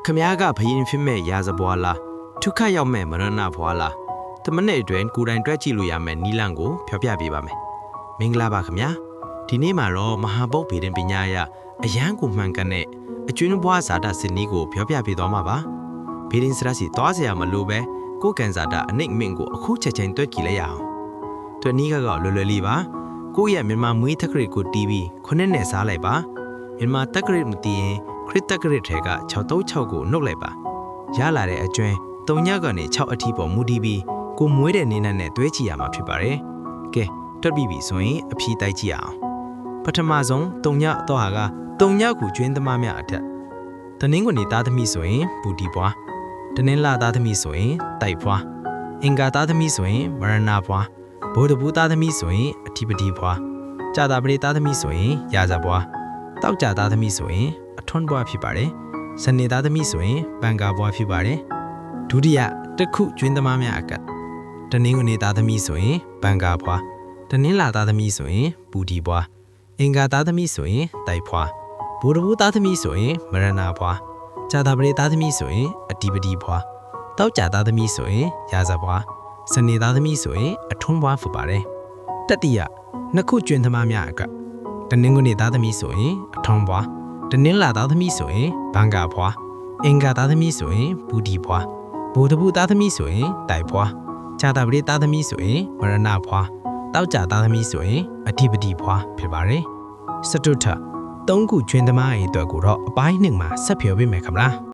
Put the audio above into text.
ခမည်းကဘယင်းဖြစ်မဲ့ရာဇဘွာလားဒုက္ခရောက်မဲ့မရဏဘွာလားတမနဲ့အတွင်းကိုယ်တိုင်တွက်ကြည့်လို့ရမယ်နီလန်ကိုဖျော်ပြပေးပါမယ်မင်္ဂလာပါခမည်းဒီနေ့မှာတော့မဟာဘုတ်ဗေဒင်ပညာရအရန်ကိုမှန်ကန်တဲ့အကျွင်းဘွားဇာတာစင်နီးကိုဖျော်ပြပေးသွားမှာပါဗေဒင်စရစီသွားเสียမလို့ပဲကိုကန်ဇာတာအနိတ်မင့်ကိုအခုချက်ချင်းတွက်ကြည့်လိုက်ရအောင်တွက်နီးကတော့လွယ်လွယ်လေးပါကိုယ့်ရဲ့မြန်မာမွေးတက္ကရာကိုတီးပြီးခုနှစ်နဲ့စားလိုက်ပါမြန်မာတက္ကရာမတီးရင်ခရစ်တက္ကရာထဲက636ကိုနှုတ်လိုက်ပါရလာတဲ့အကျွင်း3ညကနေ6အထိပေါ်မူတည်ပြီးကိုမွေးတဲ့နေနဲ့တွဲကြည့်ရမှာဖြစ်ပါတယ်ကဲတွက်ပြီးပြီဆိုရင်အဖြေတိုက်ကြည့်အောင်ပထမဆုံး3ညတော့ဟာက3ညကိုကျွင်းသမားများအထက်တနင်္ဂနွေသားသမီးဆိုရင်ပူတီပွားတနင်္လာသားသမီးဆိုရင်တိုက်ပွားအင်္ဂါသားသမီးဆိုရင်မရဏပွားဗုဒ္ဓဘူးသားသမီးဆိုရင်အဓိပတိပွားကြာတာပရိသားသမီးဆိုရင်ရာဇပွားတောက်ကြသားသမီးဆိုရင်အထွန်းပွားဖြစ်ပါတယ်စနေသားသမီးဆိုရင်ဘန်ကာပွားဖြစ်ပါတယ်ဒုတိယတစ်ခုကျွင်းသမားများအကတ်တနင်္ဂနွေသားသမီးဆိုရင်ဘန်ကာပွားတနင်္လာသားသမီးဆိုရင်ပူတီပွားအင်္ဂါသားသမီးဆိုရင်တိုက်ပွားဗုဒ္ဓဘူးသားသမီးဆိုရင်မရဏပွားကြာတာပရိသားသမီးဆိုရင်အဓိပတိပွားတောက်ကြသားသမီးဆိုရင်ရာဇပွားစနေသားသမီးဆိုရင်အထွန်းပွားဖြစ်ပါတယ်တတိယနှစ်ခုကျွင်းသမားများအကတနင်္ဂနွေသားသမီးဆိုရင်အထွန်းပွားတနင်္လာသားသမီးဆိုရင်ဘန်ကာပွားအင်္ဂါသားသမီးဆိုရင်ပူတီပွားဗုဒ္ဓဘူးသားသမီးဆိုရင်တိုက်ပွားကြာတာပရိသားသမီးဆိုရင်မရဏပွားတောက်ကြသားသမီးဆိုရင်အဓိပတိပွားဖြစ်ပါတယ်စတုထ3ခုကျွင်းသမားရဲ့အတွက်ကိုတော့အပိုင်း1မှာဆက်ဖြေပေးမယ်ခင်ဗျာ